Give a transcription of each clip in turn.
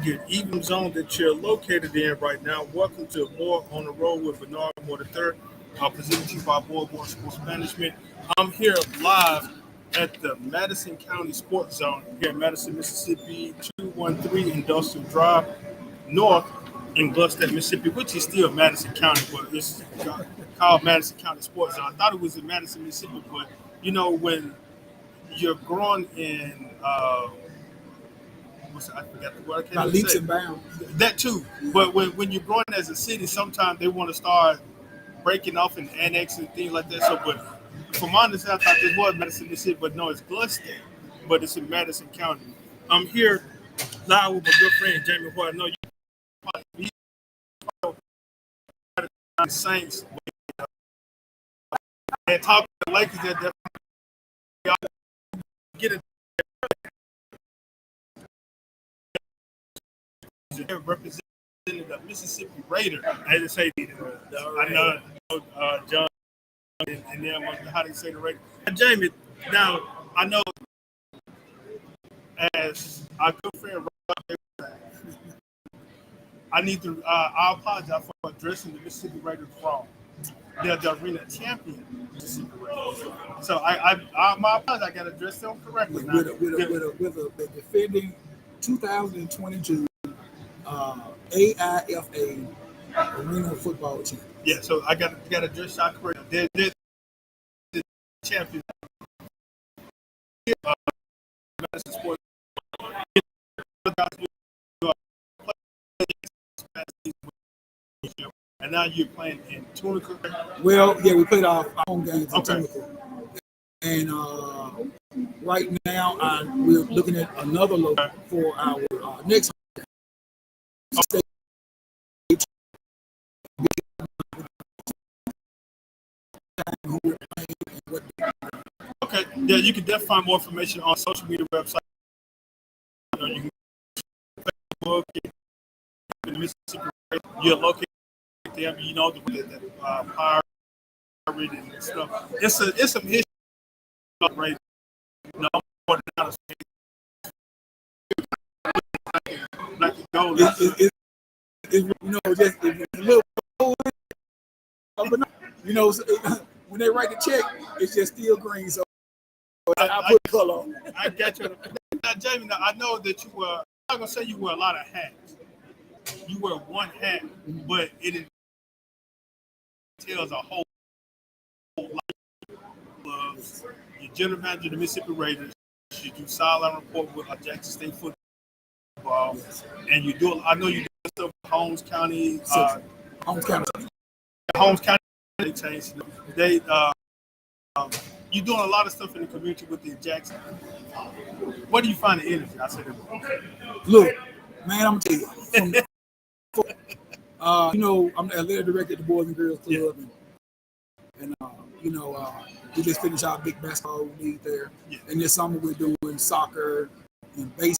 good evening zone that you're located in right now. Welcome to More on the Road with Bernard Moore III, presented to you by Boardwalk Sports Management. I'm here live at the Madison County Sports Zone here in Madison, Mississippi, 213 Industrial Drive North in Gluckstadt, Mississippi, which is still Madison County, but it's called Madison County Sports Zone. I thought it was in Madison, Mississippi, but you know, when you're growing in I forgot the word. By leaps and bounds. That too. But when you're growing as a city, sometimes they want to start breaking off and annexing things like that. So, but from my understanding, I thought this was Madison, Mississippi, but no, it's Gluckstadt, but it's in Madison County. I'm here live with my good friend Jamie White. I know you the Saints and talk to the Lakers. That definitely get it. Representing the Mississippi Raider, I just say I know John and them how they say the Raider. Jamie, now I know as our good friend I need to I apologize for addressing the Mississippi Raiders wrong. They're the arena champion Mississippi Raiders. So I my apologies, I got to address them correctly. With a defending 2022 AIFA Arena Football Team. Yeah, so I got to address y'all correctly. They're the champions. Madison Sports. And now you're playing in Tunica. Well, yeah, we played our home games in Tunica. And right now, we're looking at another logo for our next game. Okay, yeah, you can definitely find more information on social media website. You can Facebook, in Mississippi, you're located there. You know the pirate and stuff. It's some history, right? No, more than like the gold. You know, just a little. You know, when they write the check, it's just steel green. So I put color on. I got you. Now, Jamie, now, I know that you I'm not gonna say you wear a lot of hats. You wear one hat, but it tells a whole lot of your general manager of the Mississippi Raiders. You do sideline report with Jackson State football, and you do. I know you do stuff with Holmes County. Holmes County changed. They you're doing a lot of stuff in the community with the Jackson. What do you find the energy? I said, look, man, I'm gonna tell you. You know, I'm the athletic director at the Boys and Girls Club, and you know, we just finished our big basketball league there. Yeah. And this summer we're doing soccer and baseball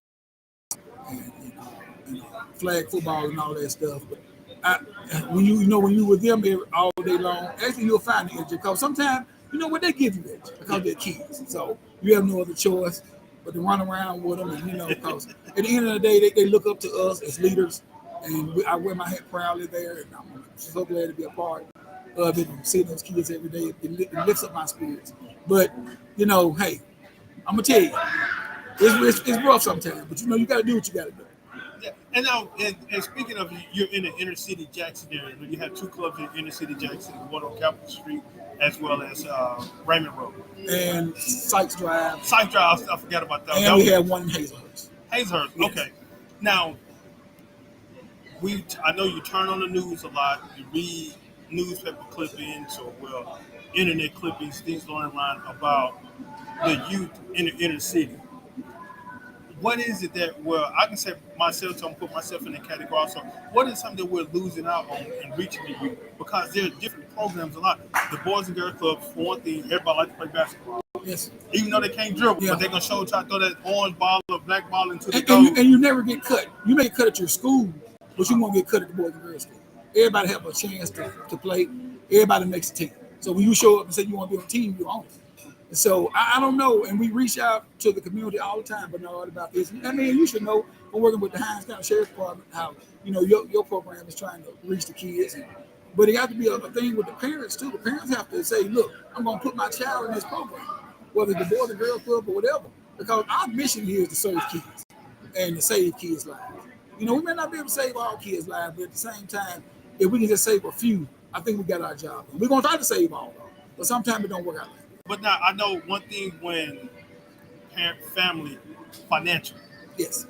and flag football and all that stuff. But when you with them all day long, actually you'll find the energy because sometimes you know what they give you that because they're kids, so you have no other choice but to run around with them, and you know, because at the end of the day they look up to us as leaders, and I wear my hat proudly there, and I'm so glad to be a part of it and seeing those kids every day. It lifts up my spirits. But you know, hey, I'm gonna tell you, it's rough sometimes, but you know you got to do what you got to do. Yeah, and now, and speaking of, you're in the inner city Jackson area. You have two clubs in inner city Jackson, one on Capitol Street as well as Raymond Road and Sykes Drive. I forgot about that. And we have one in Hazelhurst. Yes. Okay. Now, I know you turn on the news a lot. You read newspaper clippings or internet clippings, things going around about the youth in the inner city. What is it that, I can say myself, so I'm put myself in the category also. What is something that we're losing out on in reaching the youth? Because there are different programs a lot. The Boys and Girls Club, for one thing, everybody likes to play basketball. Yes. Even though they can't dribble, but they're going to try to throw that orange ball or black ball into the goal. And you never get cut. You may get cut at your school, but you won't get cut at the Boys and Girls Club. Everybody have a chance to play. Everybody makes a team. So when you show up and say you want to be on a team, you're on it. So I don't know, and we reach out to the community all the time, Bernard, about this. I mean, you should know from working with the Hinds County Sheriff's Department how your program is trying to reach the kids. But it got to be a thing with the parents too. The parents have to say, "Look, I'm going to put my child in this program, whether it's the Boys and Girls Club or whatever, because our mission here is to serve kids and to save kids' lives. We may not be able to save all kids' lives, but at the same time, if we can just save a few, I think we got our job done. We're going to try to save all of them, but sometimes it don't work out like that. But now I know one thing when parent, family, financial. Yes.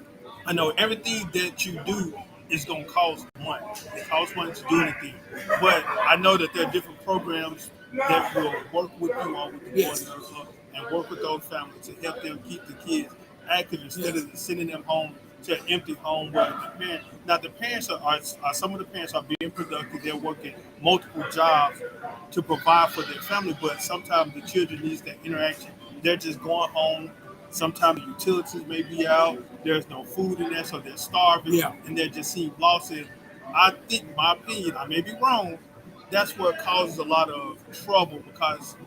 I know everything that you do is going to cost money. It costs money to do anything. But I know that there are different programs that will work with you all with the Boys and Girls Club and work with those families to help them keep the kids active instead of sending them home to an empty home where the parents are some of the parents are being productive. They're working multiple jobs to provide for their family, but sometimes the children needs that interaction. They're just going home. Sometimes the utilities may be out. There's no food in there, so they're starving, and they just seem lost. And I think, my opinion, I may be wrong, that's what causes a lot of trouble because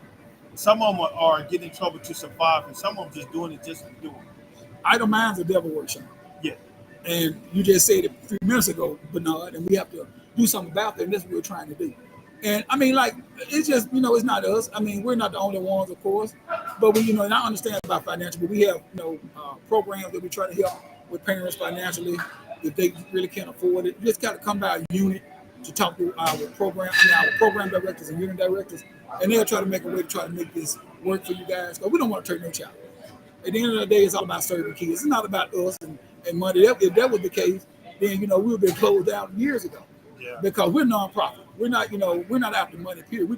some of them are getting in trouble to survive, and some of them just doing it just to do it. Idle minds are devil workshop. Yeah. And you just said it a few minutes ago, Bernard, and we have to do something about that, and that's what we're trying to do. And I mean, like, it's just, it's not us. I mean, we're not the only ones, of course, but we, and I understand about financial, but we have, programs that we try to help with parents financially if they really can't afford it. You just got to come by a unit to talk to our program directors and unit directors, and they'll try to make a way to try to make this work for you guys, because we don't want to turn no child. At the end of the day, it's all about serving kids. It's not about us and money. If that was the case, then we would have been closed down years ago. Yeah. Because we're nonprofit. We're not, we're not after money. Period.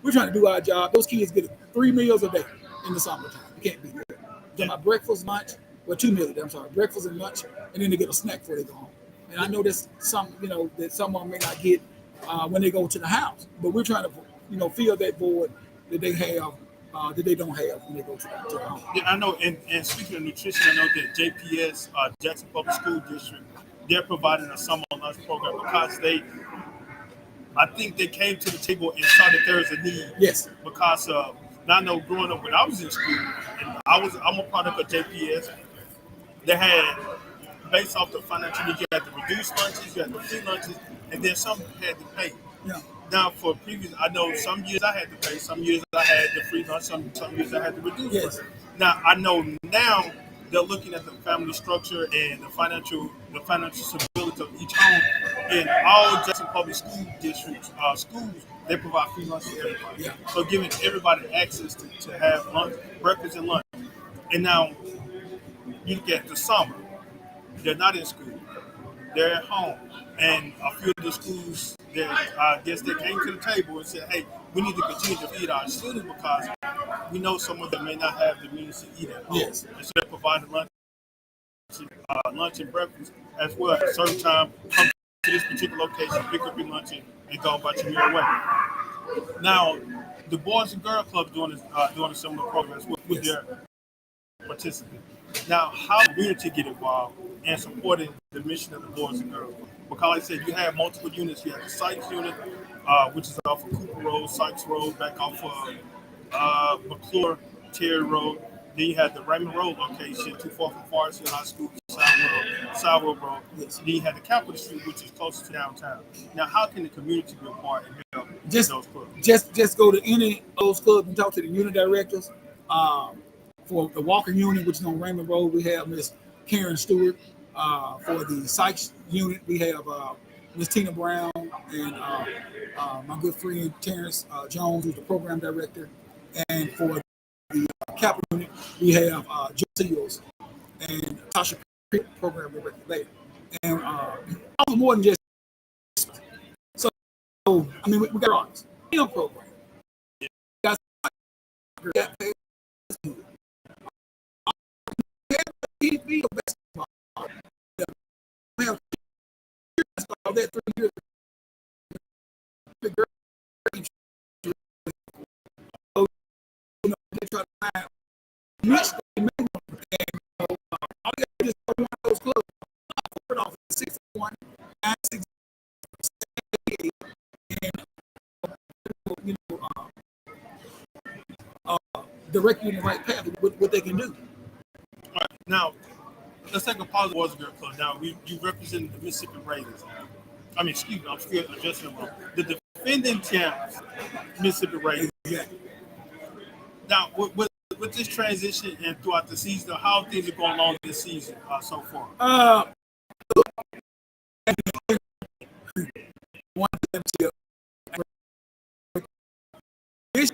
We're trying to do our job. Those kids get 3 meals a day in the summertime. You can't beat that. So my breakfast, lunch, 2 meals. I'm sorry, breakfast and lunch, and then they get a snack before they go home. And I know there's some, that some of them may not get when they go to the house. But we're trying to, fill that void that they have. That they don't have when they go to the home. Yeah, I know. And speaking of nutrition, I know that JPS, Jackson Public School District, they're providing a summer lunch program because I think they came to the table and saw that there is a need. Yes. Because I know growing up when I was in school, and I'm a product of JPS. They had, based off the financial need, you had the reduced lunches, you had the free lunches, and then some had to pay. Yeah. Now, for previous, I know some years I had to pay, some years I had the free lunch, some years I had to reduce. Yes. Now, I know now they're looking at the family structure and the financial stability of each home. In all Jackson Public School Districts, schools, they provide free lunch to everybody. Yeah. So giving everybody access to have lunch, breakfast and lunch. And now, you get the summer, they're not in school, they're at home. And a few of the schools, I guess they came to the table and said, hey, we need to continue to feed our students because we know some of them may not have the means to eat at home. Yes. And so they're providing lunch and breakfast as well. At a certain time, come to this particular location, pick up your lunch and go about your merry way. Now, the Boys and Girls Club doing a similar program with their participants. Now, how the community get involved in supporting the mission of the Boys and Girls Club? Because like I said, you have multiple units. You have the Sykes unit, which is off of Cooper Road, Sykes Road, back off of McClure, Terry Road. Then you have the Raymond Road location, too far from Forest Hill High School, Southwood Road. Yes. Then you have the Capitol Street, which is closest to downtown. Now, how can the community be a part and help those clubs? Just go to any of those clubs and talk to the unit directors. For the Walker unit, which is on Raymond Road, we have Miss Karen Stewart. For the Sykes unit, we have Miss Tina Brown and my good friend Terrence Jones, who's the program director. And for the Capitol unit, we have Joe Seals and Tasha Pitt, program director there. And all more than just so. I mean, we got artists. Program. Yeah. We got TV basketball. We have all that 3 years. The girl, they try to find niche they make them. And all you have to do is go to one of those clubs. I off 641 9678 and direct you in the right path with what they can do. All right, now let's take a pause. Was Girl Club. Now you represent the Mississippi Raiders. I mean, excuse me, I'm still adjusting them wrong. The defending champs, Mississippi Raiders. Exactly. Now, with this transition and throughout the season, how things are going along this season so far? One championship. It's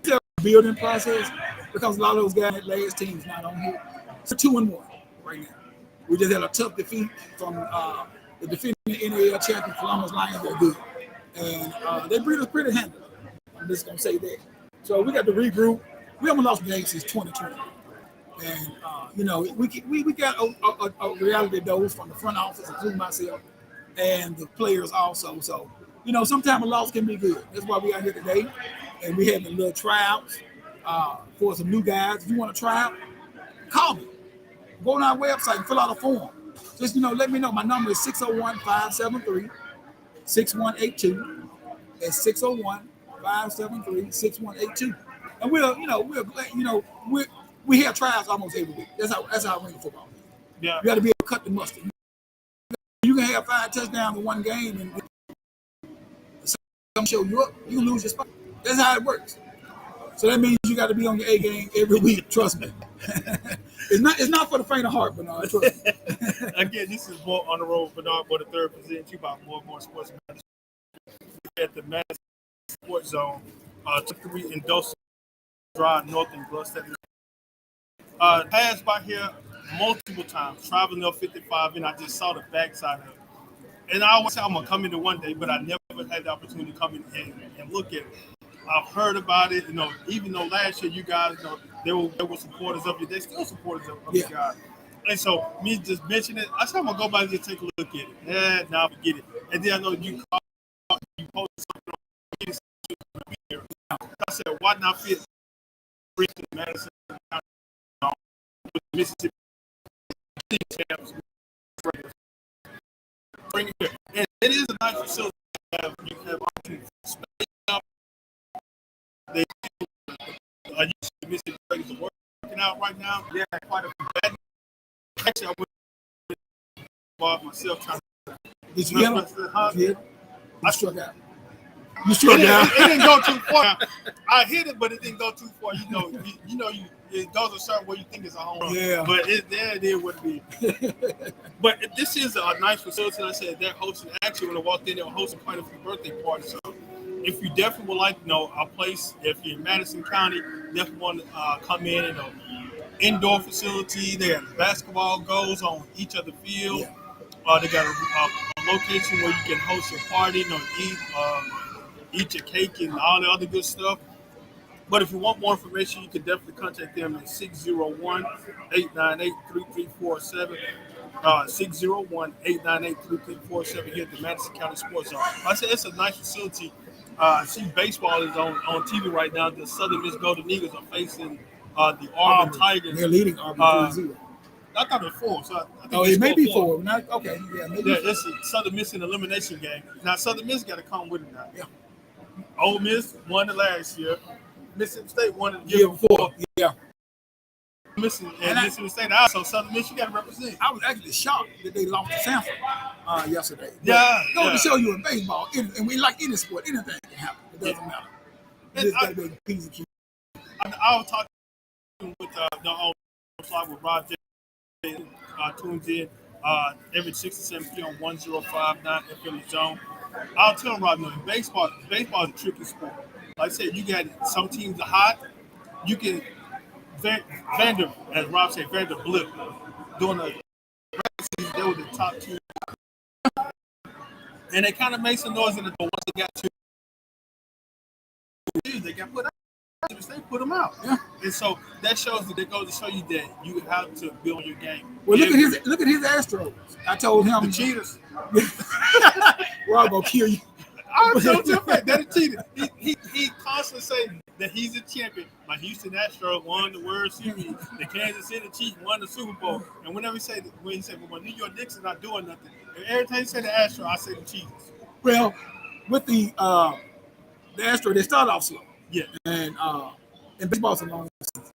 a building process because a lot of those guys at last teams not on here. It's a 2-1 right now. We just had a tough defeat from the defending NAL champion Columbus Lions. They're good, and they beat us pretty handily. I'm just gonna say that. So we got to regroup. We haven't lost games since 2020, and we got a reality dose from the front office, including myself, and the players also. So sometimes a loss can be good. That's why we out here today, and we having little tryouts for some new guys. If you want to try out, call me. Go on our website and fill out a form. Just let me know. My number is 601-573-6182. That's 601-573-6182. And we have tryouts almost every week. That's how I ring football. Yeah. You got to be able to cut the mustard. You can have 5 touchdowns in one game and some show you up. You can lose your spot. That's how it works. So that means you got to be on your A game every week. Trust me. It's not for the faint of heart, Bernard. Trust me. Again, this is More on the Road. Bernard Moore III, presented to you by More Sports Management. At the Madison Sports Zone, 3 in Dose Drive, North and Gloucester. Passed by here multiple times, traveling up 55, and I just saw the backside of it. And I always say I'm gonna come into one day, but I never had the opportunity to come in and look at it. I've heard about it, even though last year you guys, there were supporters of you, they still supporters of you guys. And so me just mentioning it, I said I'm gonna go by and just take a look at it. Now forget it. And then I know you posted something on here. I said, why not fit Richard Madison with Mississippi champs? Bring it here. And it is a nice facility. You have space out. They used to Mississippi Raiders are working out right now. Yeah, quite a few bad. Actually, I went involved myself trying to. Did you get him? I struck out. You It didn't go too far. I hit it, but it didn't go too far. It goes a certain way you think it's a home run. Yeah. But it would be. But this is a nice facility. Like I said, they're hosting. Actually, when I walked in, they were hosting quite a few birthday parties. So if you definitely would like to know a place, if you're in Madison County, definitely want to come in and indoor facility. They have basketball goals on each of the field. Yeah. They got a location where you can host your party, eat your cake and all the other good stuff. But if you want more information, you can definitely contact them at 601-898-3347. 601-898-3347 here at the Madison County Sports Zone. I said it's a nice facility. I see baseball is on TV right now. The Southern Miss Golden Eagles are facing the Auburn Tigers. They're leading Auburn 3-0. I thought it was 4. So I think it may be 4. Okay, yeah, maybe. Yeah, it's a Southern Miss an elimination game. Now Southern Miss got to come with it now. Yeah. Ole Miss won it last year. Mississippi State won it the year before. Yeah. Mississippi State also. Southern Miss, you got to represent. I was actually shocked that they lost to Sanford yesterday. Yeah. Go to show you in baseball, and we like any sport, anything can happen. It doesn't matter. Just got to be a piece of cute. I was talking with the old slide with Rob J. Tunes in every 6 to 7 p.m. 105.9 FM Zone. I'll tell him right now, baseball is a tricky sport. Like I said, you got some teams are hot. You can as Rob said, Vanderbilt doing the season, they were the top team, and they kind of made some noise in the door once they got to. They got put out. They put them out. Yeah. And so that shows that they go to show you that you have to build your game. Well, look at his Astros. I told him the cheaters. Rob gonna kill you. I told you that they're cheated. He constantly say that he's a champion. My Houston Astros won the World Series. The Kansas City Chiefs won the Super Bowl. And whenever he said, well, my New York Knicks is not doing nothing. And every time he said the Astros, I say the Chiefs. Well, with the Astros, they start off slow. Yeah. And baseball's a long season.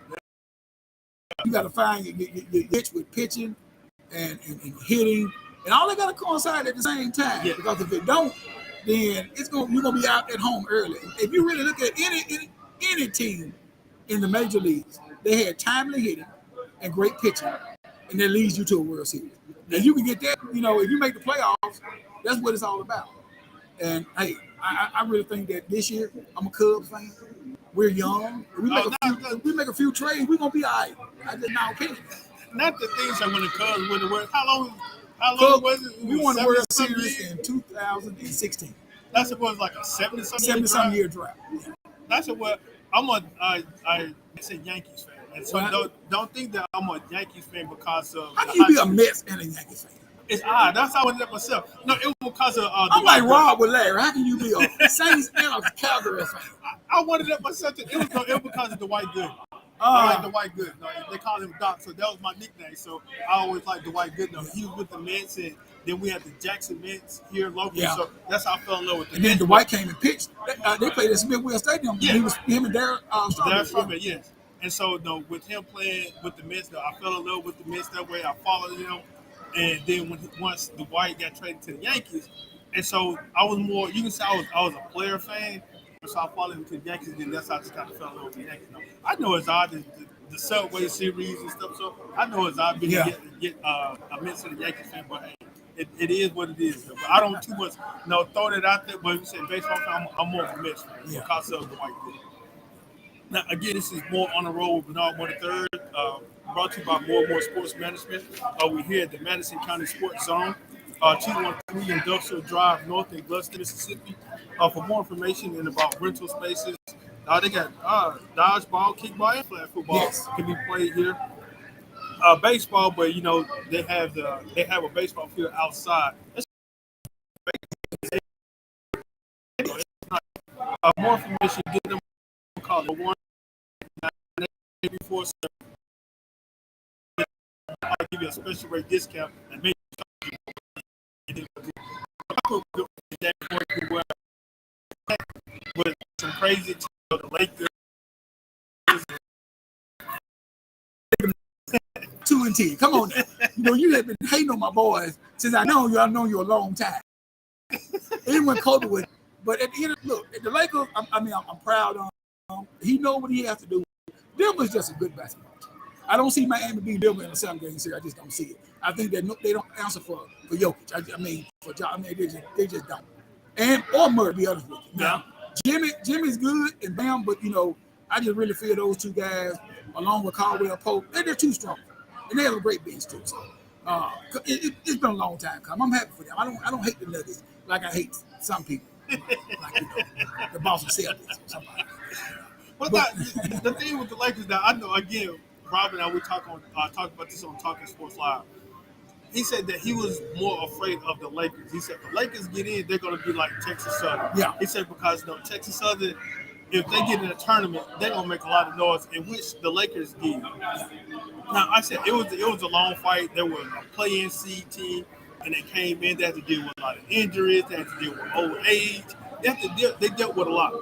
You got to find your itch with pitching and hitting, and all they got to coincide at the same time. Yeah. Because if it don't, then you're gonna be out at home early. If you really look at any team in the major leagues, they had timely hitting and great pitching, and that leads you to a World Series. And you can get that, if you make the playoffs, that's what it's all about. And hey, I really think that this year I'm a Cubs fan. We're young. If we make a few trades, we're gonna be all right. That's just my opinion. Not the things that when the Cubs win the World. How long was it? We won the World Series in 2016. That's supposed like a 70-something year drought. Yeah. That's what I'm I say Yankees fan, and so don't think that I'm a Yankees fan because of. How can you be a Mets and a Yankees fan? It's odd. That's how I went up myself. No, it was because of. I'm like Rob with Larry. How can you be a Saints and a Calgary fan? I wanted up myself. It was because of Dwight Gooden. I like Dwight Gooden. No, they call him Doc, so that was my nickname. So I always liked Dwight Gooden. He was with the Mets, and then we had the Jackson Mets here locally. Yeah. So that's how I fell in love with them. And then Dwight came and pitched. They played at Smithwell Stadium. Yeah. Him and Darryl Strawberry, yes. And so with him playing with the Mets, I fell in love with the Mets that way. I followed him. And then once Dwight got traded to the Yankees, and so I was more. You can say I was a player fan, so I followed him to the Yankees. And that's how I just kind of fell in love with the Yankees. I know it's odd the Subway Series and stuff. So I know it's odd being get a Mets and a Yankees fan, but hey, it is what it is. But I don't too much throw that out there. But you say baseball fan, I'm more of a Mets fan because of Dwight. Now again, this is more on the road with Bernard Moore III. Brought to you by More Sports Management. We're here at the Madison County Sports Zone, 213 Industrial Drive North in Gloucester, Mississippi. For more information and about rental spaces, they got dodgeball, kickball, and flag football can be played here. Baseball, but they have a baseball field outside. More information, get them a call at 1-984-7. I'll give you a special rate discount and maybe with some crazy the Lakers. 2-10. Come on now. You have been hating on my boys since I know you. I've known you a long time. Even when Kobe was, but at the end, at the Lakers, I'm proud of him. He know what he has to do. Denver's just a good basketball team. I don't see Miami being Denver in a 7-game series. I just don't see it. I think that they don't answer for Jokic. They just don't. And or Murray, be honest with you. Now, Jimmy's good and Bam, but I just really feel those two guys, along with Caldwell Pope, they're too strong, and they have a great bench too. So it's been a long time coming. I'm happy for them. I don't hate the Nuggets like I hate some people, like the Boston Celtics or somebody. But the thing with the Lakers now, I know again, Rob and I we talk about this on Talking Sports Live. He said that he was more afraid of the Lakers. He said if the Lakers get in, they're going to be like Texas Southern. Yeah. He said because Texas Southern, if they get in a tournament, they're going to make a lot of noise, in which the Lakers did. Now, I said it was a long fight. There was a play-in seed team, and they came in. They had to deal with a lot of injuries. They had to deal with old age. They dealt with a lot.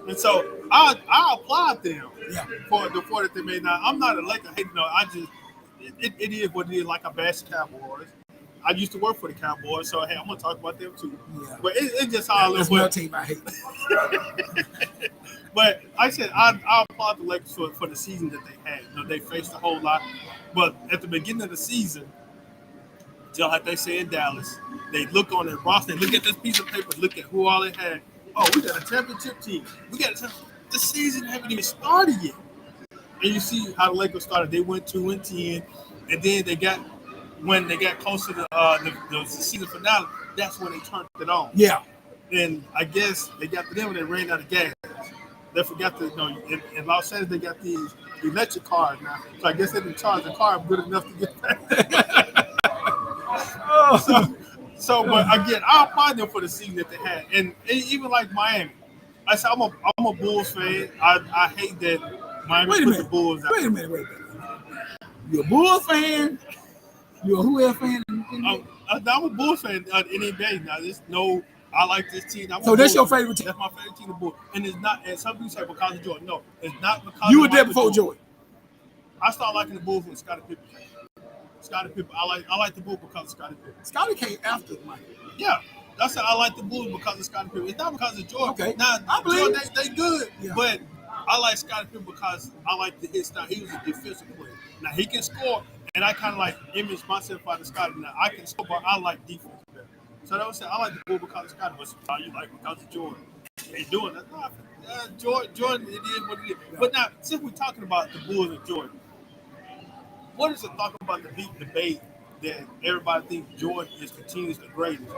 And so I applaud them for the effort that they made. Now, I'm not a Laker hater. It is what it is, like I bash the Cowboys. I used to work for the Cowboys, so hey, I'm gonna talk about them too. Yeah. But it's just how I live. That's my team I hate. But I said I applaud the Lakers for the season that they had. They faced a whole lot, but at the beginning of the season, just like they say in Dallas, they look on their roster, they look at this piece of paper, look at who all they had. Oh, we got a championship team. The season haven't even started yet. And you see how the Lakers started. They went 2-10, and then when they got close to the season finale, that's when they turned it on. Yeah. And I guess they got to them and they ran out of gas. They forgot in Los Angeles they got these electric cars now. So I guess they didn't charge the car good enough to get back. But again, I applaud them for the season that they had. And even like Miami. I said I'm a Bulls fan. I hate that Miami put the Bulls out. Wait a minute. You're a Bulls fan? You're a who fan? I'm a Bulls fan in NBA now. There's no I like this team. So that's your favorite team? That's my favorite team, the Bulls. And it's not. And some people say because of Jordan. No, it's not because you of were there Michael before Jordan. I started liking the Bulls when Scottie Pippen came. Scottie Pippen. I like the Bulls because of Scottie Pippen. Scottie came after Michael. Yeah. That's how I like the Bulls because of Scottie Pippen. It's not because of Jordan. Okay. Now, I believe Jordan, they good, yeah. but I like Scottie Pippen because I like his style. He was a defensive player. Now he can score, and I kind of like image myself out of Scottie. Now I can score, but I like defense better. So that was saying I like the Bulls because of Scottie, but how you like because of Jordan. They doing that. Jordan, it is what it is. Yeah. But now, since we're talking about the Bulls and Jordan, what is the talk about the big debate that everybody thinks Jordan is continuously the greatest,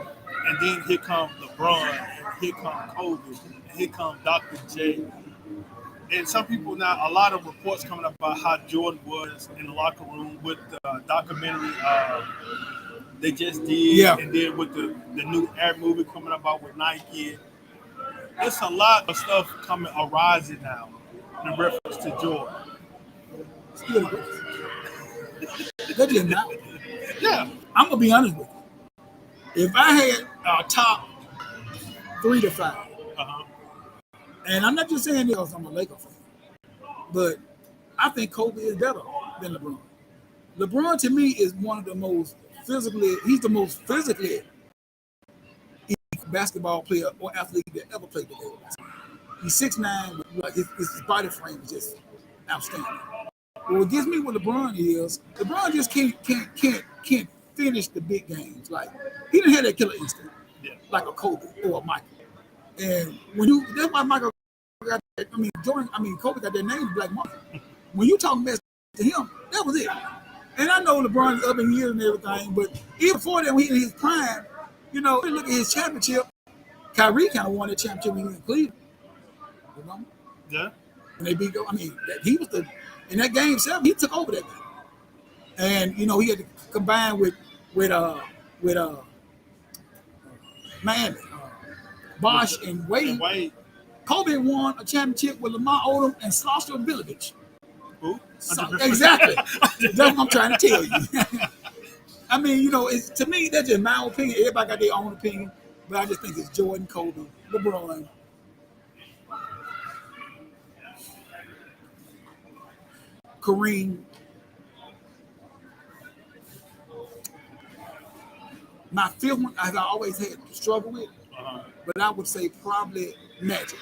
and then here comes LeBron, and here comes Kobe, and here comes Dr. J. And some people now, a lot of reports coming up about how Jordan was in the locker room with the documentary they just did, yeah. and then with the new Air movie coming up out with Nike. It's a lot of stuff arising now in reference to Jordan. That just not. Yeah. I'm gonna be honest with you. If I had a top 3 to 5, and I'm not just saying this because I'm a Lakers fan, but I think Kobe is better than LeBron. LeBron to me is one of the most physically. He's the most physically basketball player or athlete that ever played the game. He's 6'9", but his body frame is just outstanding. But what gets me with LeBron is LeBron just can't finish the big games. Like he didn't have that killer instinct, like a Kobe or a Michael. And that's why Michael got that, Kobe got that name, Black Mamba. When you talk mess to him, that was it. And I know LeBron is up in years and everything, but even before that, when he in his prime, look at his championship. Kyrie kind of won the championship when he was in Cleveland. You know? Yeah. And they beat. He was in that game 7. He took over that game, and he had to combine with Miami, Bosh and Wade. Kobe won a championship with Lamar Odom and Slobodan Milojevic. Who? Exactly. That's what I'm trying to tell you. It's, to me, that's just my opinion. Everybody got their own opinion, but I just think it's Jordan, Kobe, LeBron. Kareem. My fifth one, as I always had to struggle with, but I would say probably Magic.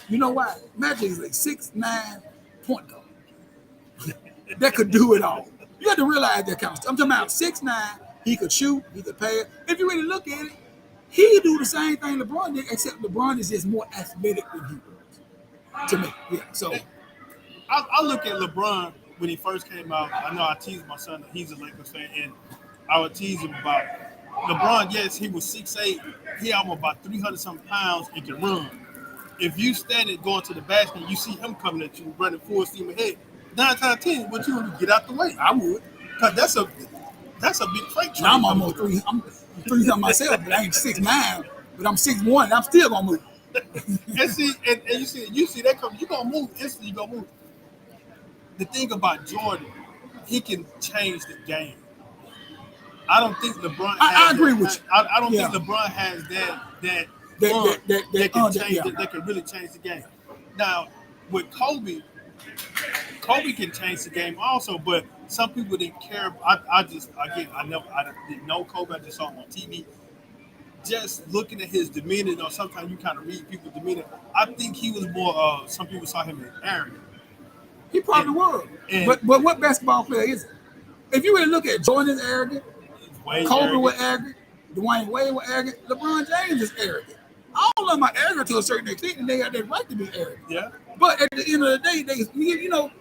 You know why? Magic is a 6'9" point guard that could do it all. You have to realize that kind of stuff. I'm talking about 6'9", he could shoot, he could pass. If you really look at it, he do the same thing LeBron did, except LeBron is just more athletic than he was. To me, yeah. So I look at LeBron when he first came out. I know I teased my son that he's a Lakers fan, and I would tease him about LeBron. Yes, he was 6'8". He almost about 300-something pounds and can run. If you standing going to the basket, you see him coming at you, running full steam ahead. 9 times 10, would you get out the way? I would, because that's a big freight train. Now I'm almost 3. I'm 3 times myself, but I ain't 6'9", but I'm 6'1". I'm still gonna move. and you see that come, you gonna move instantly. You gonna move. The thing about Jordan, he can change the game. I don't think LeBron. I agree with you. I don't think LeBron has that can really change the game. Now with Kobe can change the game also, but some people didn't care. I didn't know Kobe. I just saw him on TV. Just looking at his demeanor, sometimes you kind of read people's demeanor. I think he was more. Some people saw him as arrogant. He probably was. But what basketball player is it? If you really look at Jordan is arrogant, Kobe was arrogant, Dwayne Wade was arrogant, LeBron James is arrogant. All of them are arrogant to a certain extent, and they have that right to be arrogant. Yeah. But at the end of the day,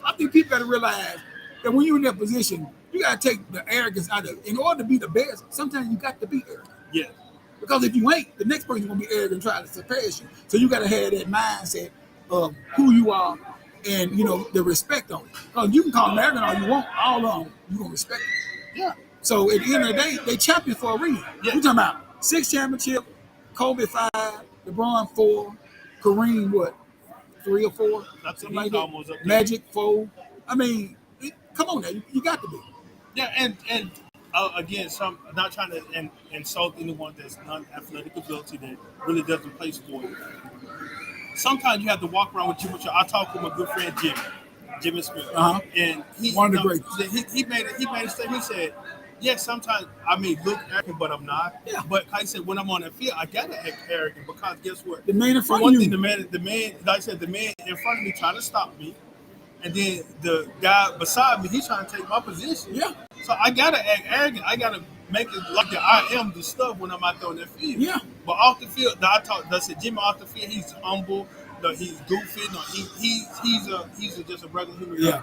I think people got to realize that when you're in that position, you got to take the arrogance out of it. In order to be the best, sometimes you got to be arrogant. Yeah. Because if you ain't, the next person is going to be arrogant and try to surpass you. So you got to have that mindset of who you are and, the respect on it. Because you can call them arrogant all you want, all of them, you're going to respect them. Yeah. So at the end of the day, they champions for a reason. Yeah. We're talking about 6 championships, Kobe 5, LeBron 4, Kareem what? 3 or 4? Something like that. Magic 4. I mean, come on now, you got to be. Yeah, and again, I'm not trying to insult anyone that's non-athletic ability that really doesn't play sport. Sometimes you have to walk around with too much. I talked with my good friend Jimmy Smith, and one of the greatest. He made a statement. He said, "Yes, sometimes I may look arrogant, but I'm not. Yeah. But like I said, when I'm on the field, I gotta act arrogant because guess what? The man in For front one of you. thing, the man, like I said, the man in front of me trying to stop me, and then the guy beside me, he's trying to take my position. Yeah. So I gotta act arrogant. I gotta make it like that I am the stuff when I'm out there on the field. Yeah. But off the field, I said Jimmy off the field, he's humble. No, he's goofy. No, he's just a regular human being. Yeah.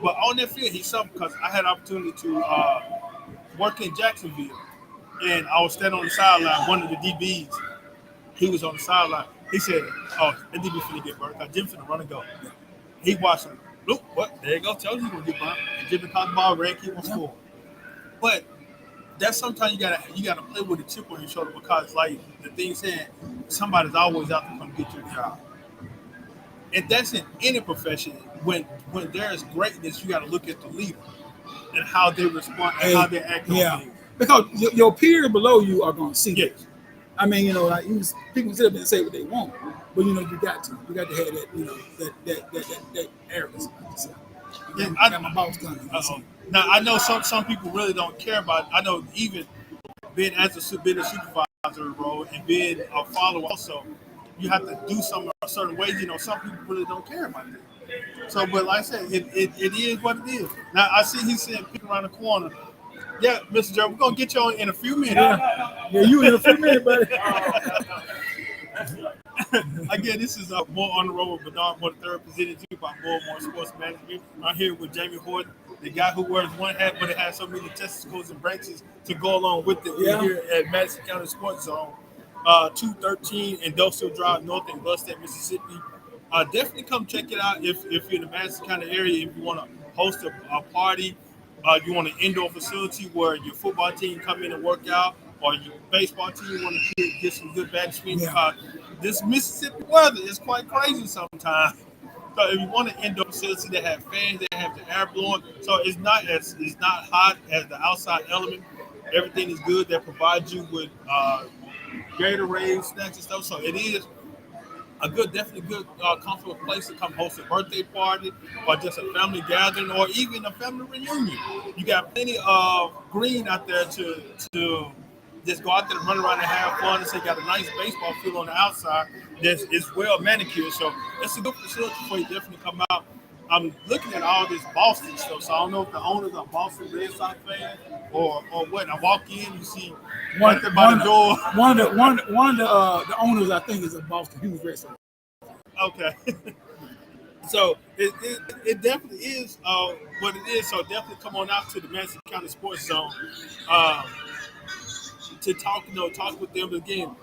But on that field, he's something because I had opportunity to work in Jacksonville, and I was standing on the sideline. One of the DBs, he was on the sideline. He said, "Oh, that DB finna get burnt. Jim finna run and go." He watched him. Look, what? There you go. Tell you he's gonna get burnt. And Jimmy caught the ball, ran, keep on score. But that's sometimes you gotta play with a chip on your shoulder because, like the thing said, somebody's always out to come get your job. And that's in any profession. When there's greatness, you got to look at the leader and how they respond and how they act. Yeah, because your peers below you are going to see yes. that. I mean, like people sit up and say what they want, but you got to have that, that arrogance. I got my boss coming. Now I know some people really don't care about it. I know even being a supervisor role and being a follower also. You have to do something a certain way. Some people really don't care about that. So, but like I said, it is what it is. Now, I see he's sitting picking around the corner. Yeah, Mr. Joe, we're going to get you on in a few minutes. Yeah, you in a few minutes, buddy. Again, this is More on the Road with Bernard Moore III, presented to you by More Sports Management. I'm here with Jamie Horton, the guy who wears one hat, but it has so many testicles and branches to go along with it. We're here at Madison County Sports Zone. 213 Industrial Drive North in Gluckstadt, Mississippi. Definitely come check it out if you're in the Madison County area. If you want to host a party, you want an indoor facility where your football team come in and work out, or your baseball team want to get some good batting swing. This Mississippi weather is quite crazy sometimes. So if you want an indoor facility that have fans, that have the air blowing, so it's not hot as the outside element. Everything is good. That provides you with Gatorade, snacks and stuff. So it is a definitely good, comfortable place to come host a birthday party or just a family gathering or even a family reunion. You got plenty of green out there to just go out there and run around and have fun. And say got a nice baseball field on the outside it's well manicured. So it's a good facility for you. Definitely come out. I'm looking at all this Boston stuff, so I don't know if the owners are Boston Red Sox fans or what. I walk in, you see right there by the door. One of the owners, I think, is a Boston Hughes Red Sox. Okay. So it definitely is what it is. So definitely come on out to the Madison County Sports Zone to talk with them again.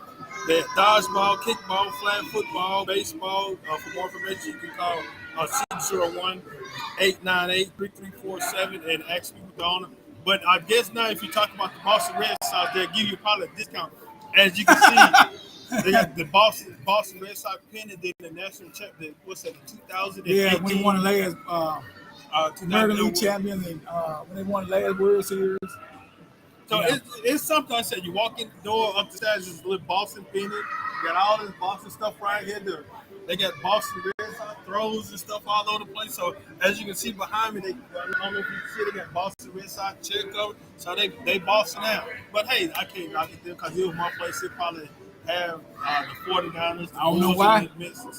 They have dodgeball, kickball, flag football, baseball. For more information, you can call 601-898-3347 and ask me with the owner. But I guess now if you talk about the Boston Red Sox, they'll give you probably a discount. As you can see, they got the Boston Red Sox pin and then the national champion. What's that? 2018. Yeah, when they won the last American League champion and when they won the last World Series. So it's something I said. You walk in the door up the stairs, there's a little Boston pin. You got all this Boston stuff right here. They got Boston Red Sox throws and stuff all over the place. So as you can see behind me, I don't know if you can see, they got Boston Red Sox chair cover. So they Boston out. But hey, I can't knock it there because it was my place. They probably have the 49ers. I don't know why. I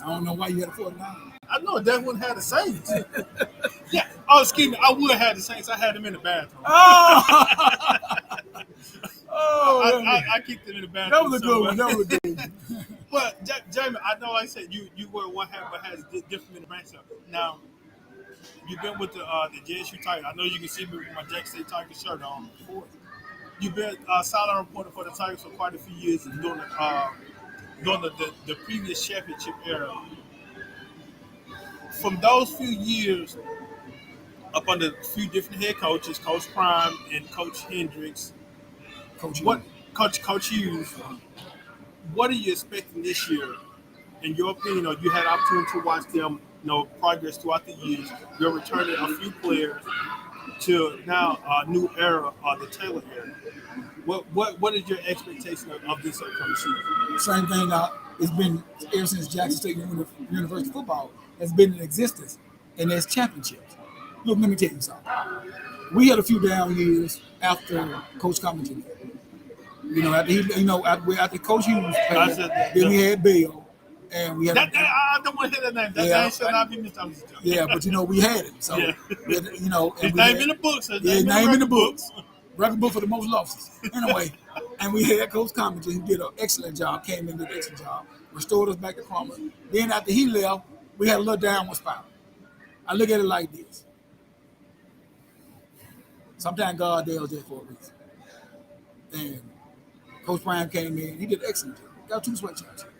don't know why you had the 49ers. I know that wouldn't have the Saints. Yeah. Oh, excuse me. I would have had the Saints. I had them in the bathroom. I keep them in the bathroom. That was a good one. That was a good one. But Jamie, I know I said you wear one hat but has different in the brand. Now you've been with the JSU Tigers. I know you can see me with my Jack State Tigers shirt on. You've been a sideline reporter for the Tigers for quite a few years and during the previous championship era. From those few years, up under a few different head coaches, Coach Prime and Coach Hendricks, Coach Hughes, what are you expecting this year? In your opinion, you had opportunity to watch them, progress throughout the years. You're returning a few players. to now a new era, the Taylor era. What is your expectation of this upcoming season? Same thing. It's been ever since Jackson State University football has been in existence, and there's championships. Look, let me tell you something. We had a few down years after Coach Covington. After Coach Hughes played, then we had Bill, and we had. I don't want to hear that name. That name should not be Mr. Yeah, but we had him. So yeah. His name in the books. His name in the books. Record book for the most losses. Anyway, and we had Coach Covington who did an excellent job, came in, did an excellent job, restored us back to promise. Then after he left, we had a little downward spiral. I look at it like this. Sometimes God deals there for a reason. And Coach Prime came in, he did an excellent job. Got 2 sweat championships.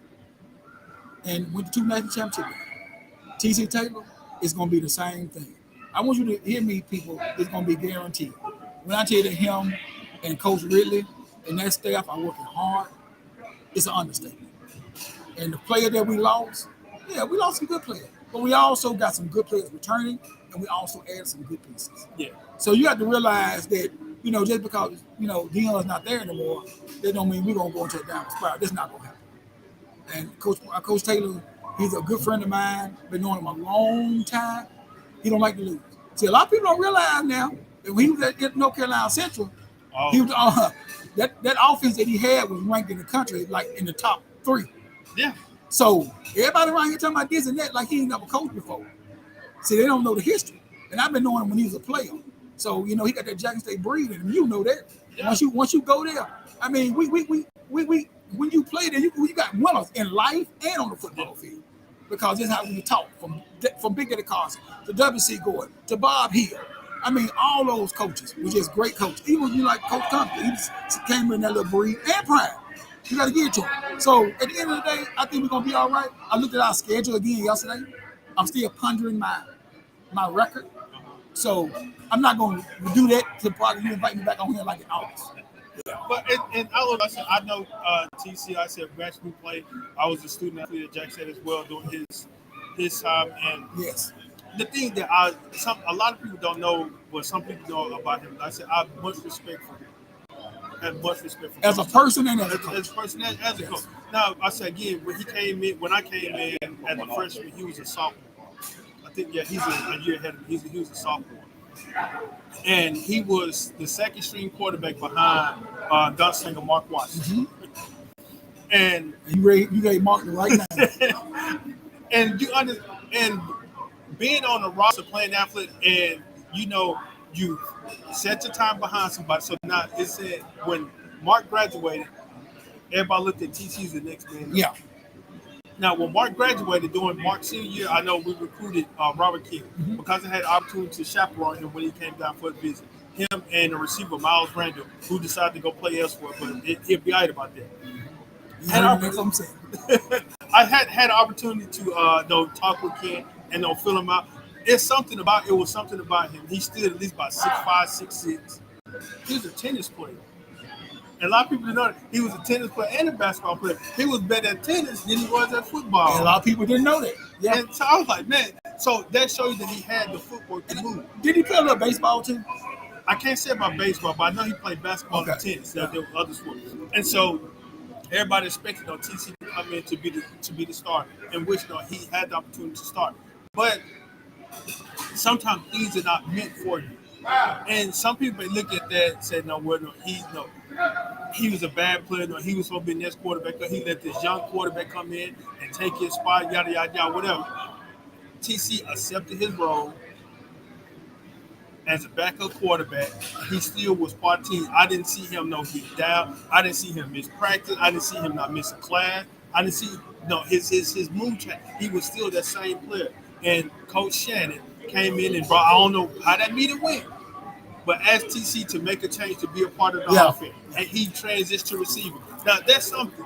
And went to 2 national championships. TC Taylor, it's going to be the same thing. I want you to hear me, people. It's going to be guaranteed. When I tell you that him and Coach Ridley and that staff are working hard, it's an understatement. And the player that we lost, we lost some good players. But we also got some good players returning, and we also added some good pieces. Yeah. So you have to realize that, just because, Dion's not there anymore, that don't mean we're going to go into a downward spiral. That's not going to happen. And Coach Taylor, he's a good friend of mine. Been knowing him a long time. He don't like to lose. See, a lot of people don't realize now that when he was at North Carolina Central, he was, that offense that he had was ranked in the country like in the top 3. Yeah. So everybody around here talking about this and that like he ain't never coached before. See, they don't know the history. And I've been knowing him when he was a player. So he got that Jackson State breed in him. You know that. Yeah. Once you go there, I mean, we when you play there, you got winners in life and on the football field. Because that's how we talk from Big Daddy Carson to W.C. Gordon to Bob Hill. I mean, all those coaches were just great coaches. Even you like Coach Compton, he just came in that little breed and pride. You got to get it to him. So at the end of the day, I think we're gonna be all right. I looked at our schedule again yesterday. I'm still pondering my record. So I'm not going to do that to probably you invite me back on here like in August. Yeah. But I know TC. I said match me play. I was a student athlete at Jackson State as well during his time. And yes, the thing that a lot of people don't know, but some people know about him. Like I said I have much respect for him. I have much respect for him as a person and as a coach. Now I said again when I came in as a freshman, he was a sophomore. I think he's a year ahead of me. He was a sophomore. And he was the second string quarterback behind Gunslinger Mark Watson. Mm-hmm. And you gave Mark the right now. And and being on the roster playing athlete, and you set your time behind somebody. So now it said when Mark graduated, everybody looked at TC as the next man. Yeah. Now, when Mark graduated during Mark's senior year, I know we recruited Robert King because I had the opportunity to chaperone him when he came down for a visit. Him and the receiver, Miles Randall, who decided to go play elsewhere, but he'll be all right about that. I had the opportunity to talk with Ken and fill him out. It was something about him. He's still at least about 6'5", 6'6". He's a tennis player. And a lot of people didn't know that he was a tennis player and a basketball player. He was better at tennis than he was at football. And a lot of people didn't know that. Yeah. And so I was like, man, so that shows you that he had the footwork to move. Did he play a little baseball too? I can't say about baseball, but I know he played basketball and tennis. There were other sports. And so everybody expected TC to come in to be the starter, in which he had the opportunity to start. But sometimes things are not meant for you. And some people may look at that and say, he was a bad player. No, he was supposed to be the next quarterback. He let this young quarterback come in and take his spot, yada, yada, yada, whatever. TC accepted his role as a backup quarterback. He still was part of the team. I didn't see him get down. I didn't see him miss practice. I didn't see him not miss a class. I didn't see his mood change. He was still that same player. And Coach Shannon came in and brought, I don't know how that meeting went, but asked TC to make a change to be a part of the offense. And he transitioned to receiver. Now, that's something.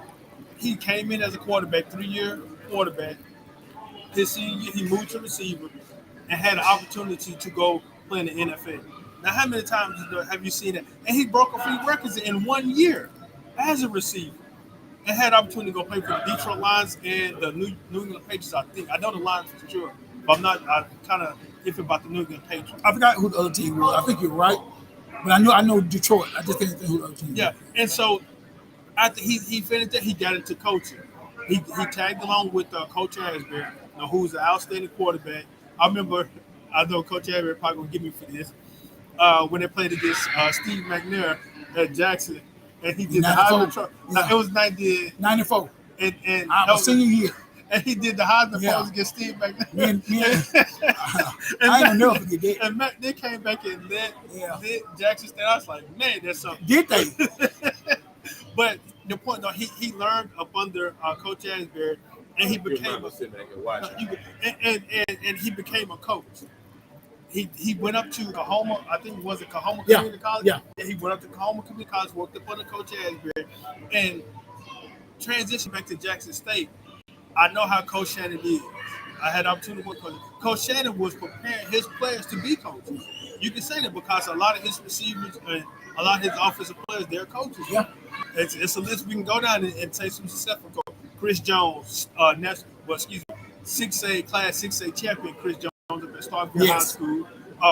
He came in as a quarterback, 3-year quarterback. His senior year, he moved to receiver and had an opportunity to go play in the NFL. Now, how many times have you seen that? And he broke a few records in 1 year as a receiver. And had an opportunity to go play for the Detroit Lions and the New England Patriots, I think. I know the Lions for sure. But I'm not, I kind of if about the New England Patriots. I forgot who the other team was. I think you're right, but I know Detroit. I just can't think who the other team. Yeah, and so after he finished that, he got into coaching. He tagged along with Coach Asbury, who's an outstanding quarterback. I know Coach Asbury probably gonna get me for this. When they played against Steve McNair at Jackson, and he did the Heisman Trophy. Yeah. It was 94. And I was senior year. And he did the Heisman Trophy against Steve McNair. I ain't gonna never forget that. And they came back and led Jackson State. I was like, man, that's something. Did they? But the point, though, he learned up under Coach Asbury, and he became and he became a coach. He went up to Kahoma. I think it was at Kahoma Community College. Yeah. He went up to Kahoma Community College, worked up under Coach Asbury, and transitioned back to Jackson State. I know how Coach Shannon is. I had opportunity to work with Coach Shannon was preparing his players to be coaches. You can say that because a lot of his receivers and a lot of his offensive players, they're coaches. Yeah. It's a list we can go down and say some successful coaches. Chris Jones, 6A class 6A champion Chris Jones up at Starkville High School.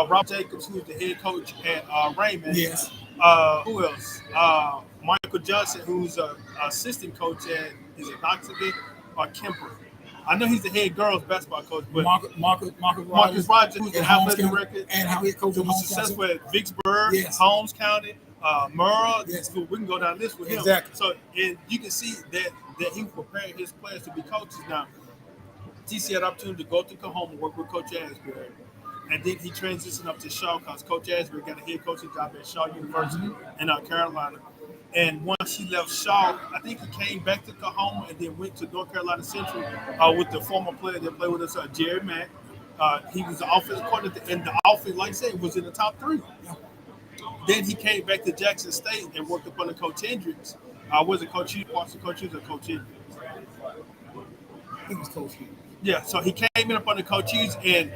Rob Jacobs, who's the head coach at Raymond. Yes. Who else? Michael Johnson, who's an assistant coach at Knoxville or Kemper. I know he's the head girls basketball coach, but Marcus Rogers, who's the athletic director, and how he coached who was successful at Vicksburg, Holmes County, Murrah. So we can go down this with him. Exactly. So and you can see that he was preparing his players to be coaches. Now, TC had an opportunity to go to Kahoma and work with Coach Asbury. And then he transitioned up to Shaw because Coach Asbury got a head coaching job at Shaw University in Carolina. And once he left Shaw, I think he came back to Kahoma and then went to North Carolina Central with the former player that played with us, Jerry Mack. He was the offensive coordinator, and the offense, like I said, was in the top 3. Then he came back to Jackson State and worked up under Coach Hendricks. Was it Coach Hughes? Coach Hughes or Coach Hendricks? He was Coach Hughes. Yeah, so he came in up under Coach Hughes, and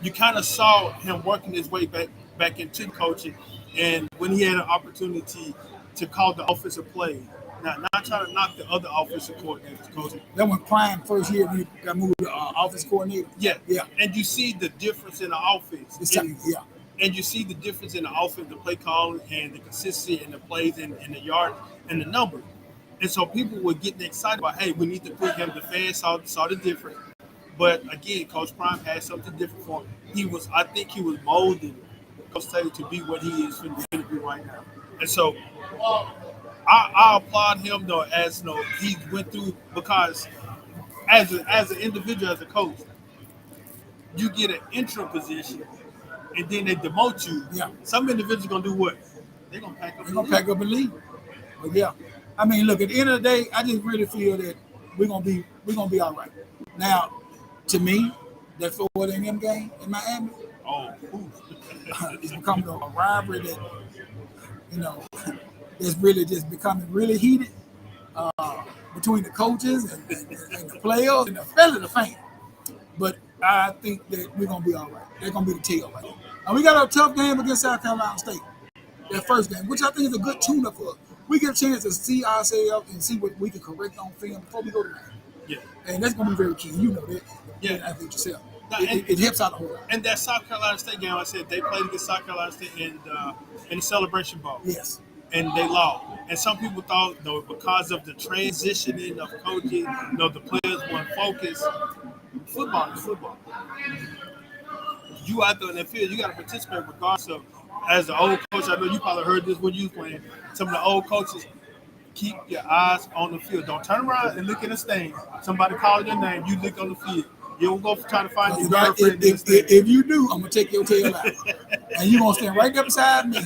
you kind of saw him working his way back into coaching. And when he had an opportunity to call the offensive play, now not trying to knock the other offensive coordinators, coaching. That when Prime first year when he got moved to offense coordinator. Yeah. And you see the difference in the offense. And you see the difference in the offense, the play calling, and the consistency in the plays and the yard and the numbers. And so people were getting excited about, hey, we need to put him. The fans saw the difference. But again, Coach Prime had something different for him. I think he was molding Coach Taylor to be what he is going to be right now. And so I applaud him though, as he went through, because as an individual, as a coach, you get an interim position and then they demote you. Yeah. Some individuals gonna do what? They're gonna pack up. Pack up and leave. But yeah, I mean, look. At the end of the day, I just really feel that we're gonna be all right. Now, to me, that Florida A&M game in Miami, it's becoming a rivalry that is really just becoming really heated between the coaches and the players and especially the fans. But I think that we're gonna be all right. They're gonna be the tail right now. And we got a tough game against South Carolina State. That first game, which I think is a good tune-up for us. We get a chance to see ourselves and see what we can correct on film before we go to that. Yeah. And that's gonna be very key. You know that. Yeah. I think yourself. It helps out a whole lot. And that South Carolina State game, I said they played against South Carolina State in the Celebration Bowl. Yes. And they lost. And some people thought, because of the transitioning of coaches, the players weren't focused. Football is football. You out there in the field, you got to participate regardless of. As the old coach, I know you probably heard this when you was playing. Some of the old coaches, keep your eyes on the field. Don't turn around and look in the stands. Somebody calling your name, you look on the field. You don't go try to find your girlfriend. If you do, I'm gonna take your tail out, and you're gonna stand right there beside me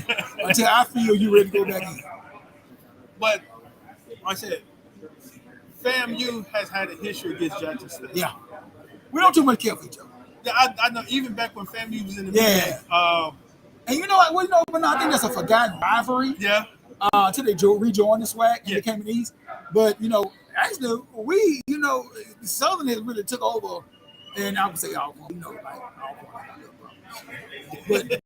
until I feel you ready to go back in. But like I said, FAMU has had a history against Jackson State. Yeah, we don't too much care for each other. Yeah, I know. Even back when FAMU was in the game. And you know what? Well, but I think that's a forgotten rivalry. Yeah. Until they rejoined the SWAC and became an East. But actually, we Southern has really took over, and I would say Alcorn. But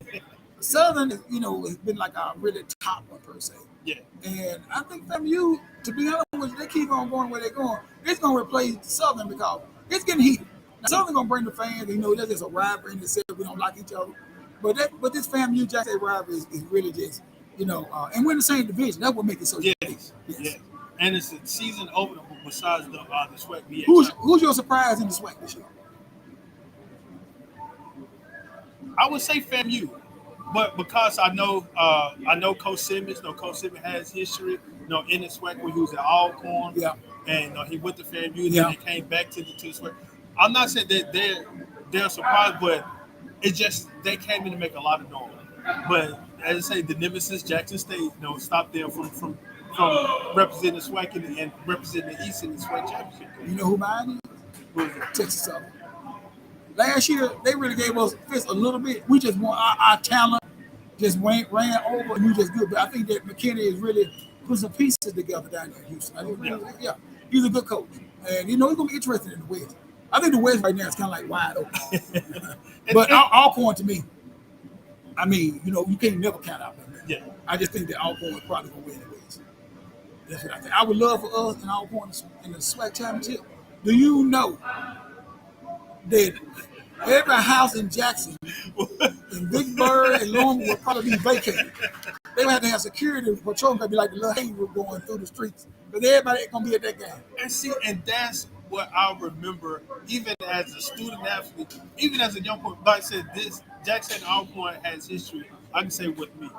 Southern, has been like a really top one per se. Yeah. And I think FAMU, to be honest with you, they keep on going where they're going. It's going to replace Southern because it's getting heated. Now, something gonna bring the fans. You know, that's just a rivalry in itself. We don't like each other, but this FAMU Jackson rivalry is really just and we're in the same division. That's what makes it so unique. Yes. And it's a season opener besides the SWAC BX. Who's your surprise in the SWAC this year? I would say FAMU, but because I know Coach Simmons. Coach Simmons has history. In the SWAC when he was at Alcorn. Yeah. And he went to FAMU. And then he came back to the SWAC. I'm not saying that they're surprised, but it's just they came in to make a lot of noise. But as I say, the nemesis Jackson State, stopped them from representing the SWAC and representing the East in the SWAC championship. You know who mine is? Who is it? Texas Southern. Last year, they really gave us fist a little bit. We just want our talent just ran over, and we just good. But I think that McKinney is really put some pieces together down there in Houston. He's a good coach, and he's going to be interested in the West. I think the West right now is kind of like wide open. But Alcorn, to me, I mean, you can't never count out them. Yeah. I just think that Alcorn is probably going to win the West. That's what I think. I would love for us and Alcorn in the SWAC championship. Do you know that every house in Jackson, in Big Bird and Longwood will probably be vacated? They would have to have security patrol. Going to be like the little Hayward going through the streets, because everybody ain't going to be at that game. And that's what I remember, even as a student athlete, even as a young boy. Like I said, this Jackson Alcorn has history. I can say with me,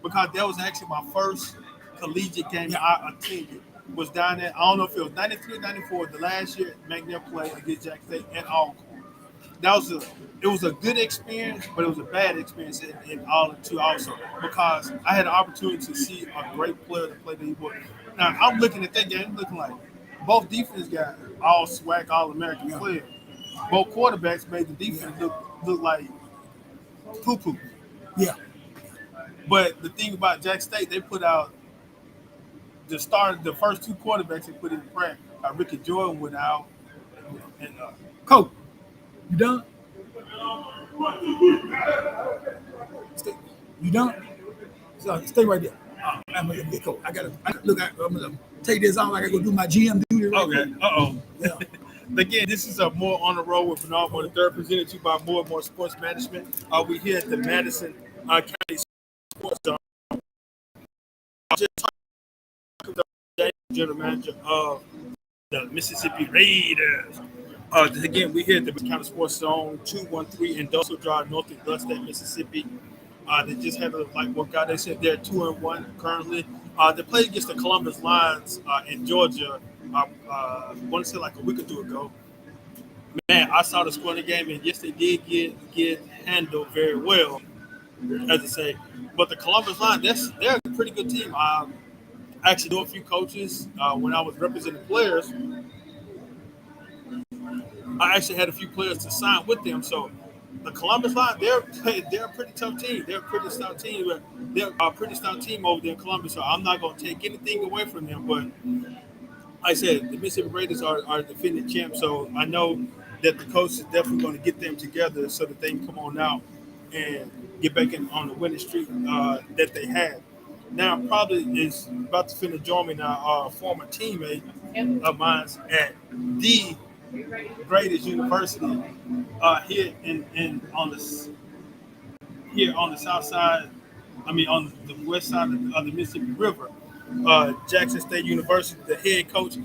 because that was actually my first collegiate game I attended. Was down there. I don't know if it was 93, 94, the last year McNair played against Jackson State and Alcorn. It was a good experience, but it was a bad experience in all two also, because I had the opportunity to see a great player to play the E-boy. Now I'm looking at that game, looking like both defense guys, all SWAC, all American players. Both quarterbacks made the defense look like poo-poo. Yeah. But the thing about Jackson State, they put out the first two quarterbacks they put in practice. Ricky Jordan went out. And Coach, you done? You done? So stay right there. I'm gonna get coach. I'm gonna take this off. I gotta go do my GM duty. Okay. Yeah. Again, this is a More on the Road with Bernard Moore III, presented to you by More and More Sports Management. We're here at the Madison County Sports Zone. Just talking to the general manager of the Mississippi Raiders. Again, we're here at the County Sports Zone, 213 Industrial Drive, North of Gluckstadt, Mississippi. They just had a light workout. They said they're 2-1 currently. They played against the Columbus Lions in Georgia. I want to say like a week or two ago. Man, I saw the score in the game, and yes, they did get handled very well, as I say. But the Columbus Lions, they're a pretty good team. I actually know a few coaches when I was representing players. I actually had a few players to sign with them. So the Columbus Lions, they're a pretty tough team. They're a pretty stout team. They're a pretty stout team over there in Columbus. So I'm not going to take anything away from them. But like I said, the Mississippi Raiders are defending champs. So I know that the coach is definitely going to get them together so that they can come on out and get back on the winning streak that they had. Now probably is about to finish join me now, a former teammate of mine at the greatest university here on the south side. I mean, on the west side of the Mississippi River. Jackson State University, the head coach,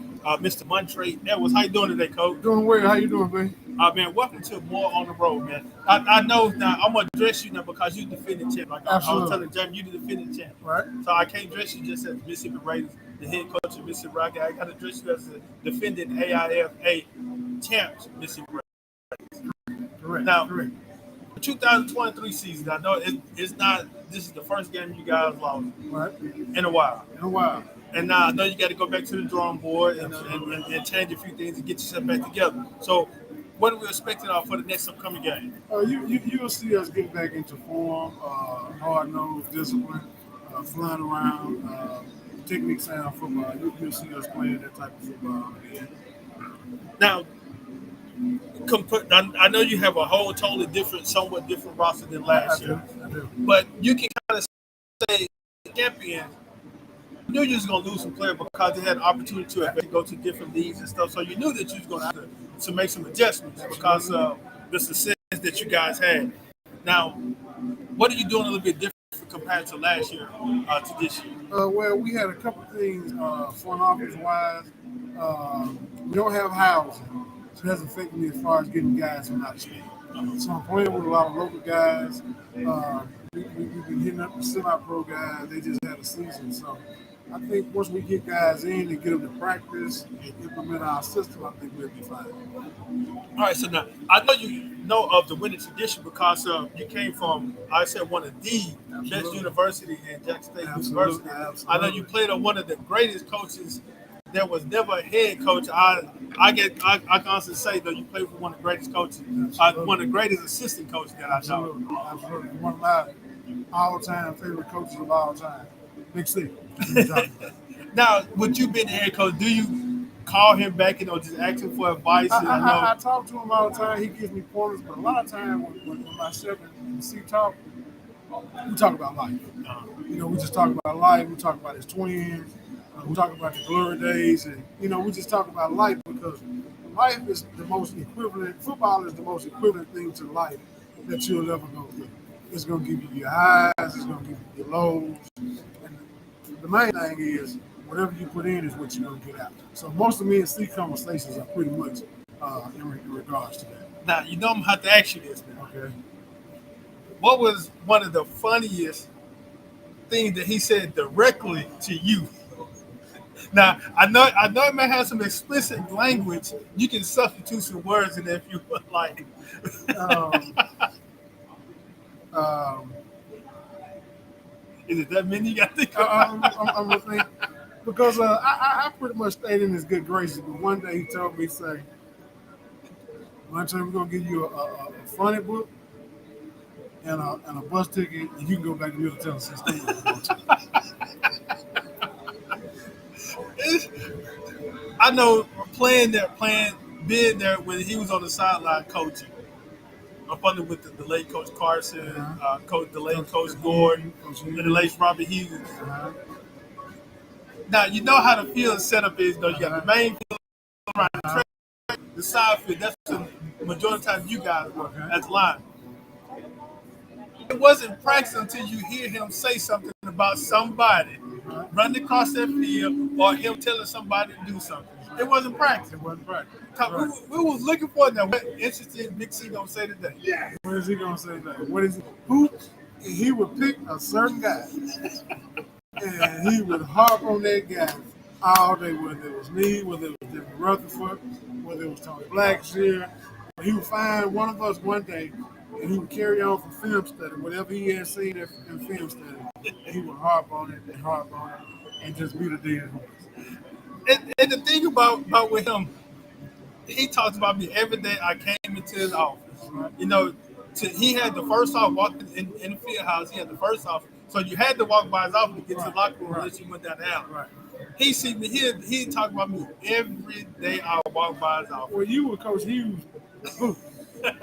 Mr. Montre Edwards. How you doing today, Coach? Doing well. How you doing, man? Man, welcome to More on the Road, man. I know now I'm gonna dress you now because you defending champ. Like I was telling Jamie, you the defending champ, right? So I can't dress you just as Mississippi Raiders, the head coach of Mississippi Rocky. I got to dress you as the defending AIFA champs, Mississippi Raiders. Correct. Now, the 2023 season, I know it's not. This is the first game you guys lost, right? In a while. And now I know you got to go back to the drawing board and change a few things and get yourself back together. So, what are we expecting for the next upcoming game? You'll see us get back into form, hard-nosed, discipline, flying around, technique sound football. You'll see us playing that type of football again. Now, I know you have a whole totally different, somewhat different roster than last year. I do. But you can kind of say champion knew you was gonna lose some players because they had an opportunity to go to different leagues and stuff. So you knew that you was gonna have to make some adjustments because of the success that you guys had. Now, what are you doing a little bit different compared to last year to this year? Well, we had a couple things front office wise. We don't have housing, so that's affecting me as far as getting guys from out of state. So I'm playing with a lot of local guys. We've been hitting up the semi-pro guys. They just had a season, so I think once we get guys in and get them to practice and implement our system, I think we'll be fine. All right, so now I know you know of the winning tradition because you came from, I said, one of the best university in Jackson State University. I know you played on one of the greatest coaches. There was never a head coach. I can honestly say though you played for one of the greatest coaches, one of the greatest assistant coaches that I know. Absolutely. One of my all-time favorite coaches of all time. Big C. Now, with you being the head coach, do you call him back and just ask him for advice? I talk to him all the time. He gives me pointers, but a lot of times when myself and C talk, we talk about life. We just talk about life. We talk about his twins. We talk about the glory days, and we just talk about life because life is the most equivalent. Football is the most equivalent thing to life that you'll ever go through. It's going to give you your highs. It's going to give you your lows. And the main thing is whatever you put in is what you're going to get out. So most of me and C conversations are pretty much in regards to that. Now, I'm going to have to ask you this now. Okay. What was one of the funniest things that he said directly to you? Now, I know it may have some explicit language. You can substitute some words in there if you would like. Is it that many you got to think about? I'm going to think. Because I pretty much stayed in his good graces. But one day he told me, one time we're going to give you a funny book and a bus ticket, and you can go back to Middle Tennessee State. I know being there when he was on the sideline coaching. Up under with the late Coach Carson, the late Coach Gordon, and the late Robert Hughes. Now, you know how the field setup is, though. You got the main field around the track, the side field. That's the majority of the time you guys work as line. It wasn't practice until you hear him say something about somebody running across that field or him telling somebody to do something. It wasn't practice. Right. We was looking for it now. What interesting Big C gonna say today? Yeah. What is he gonna say today? What is it? Who? He would pick a certain guy, and he would harp on that guy all day. Whether it was me, whether it was Jimmy Rutherford, whether it was Tony Blackshear, he would find one of us one day, and he would carry on for film study, whatever he had seen in film study. He would harp on it, and just be the dead horse. And the thing about with him, he talks about me every day I came into his office. He had the first off walking in the field house. He had the first off. So you had to walk by his office to get to the locker room unless you went down the alley. Right. He see me. He talk about me every day I walk by his office. Well, you were Coach Hughes.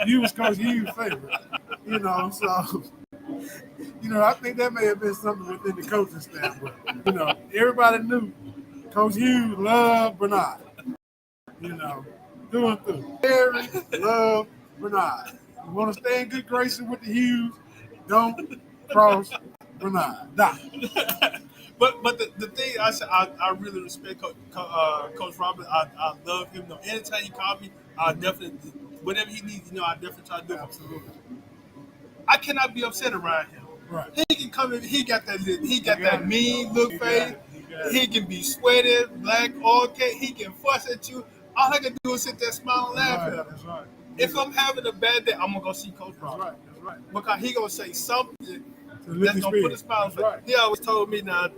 You was Coach Hughes' favorite. So I think that may have been something within the coaching staff. But everybody knew Coach Hughes loved Bernard. Through and through. Harry loved Bernard. You want to stay in good graces with the Hughes, don't cross Bernard. Nah. But the thing I really respect Coach Robert. I love him. Anytime he called me, I definitely whatever he needs. I definitely try to do. Absolutely. I cannot be upset around him. Right. He can come in. He got that mean look face. He can be sweaty, black, okay. He can fuss at you. All I can do is sit there, smile, and laugh at him. That's right. If I'm having a bad day, I'm gonna go see Coach Robert. That's right. Because he gonna say something that's gonna put a smile on his face. Right. He always told me now.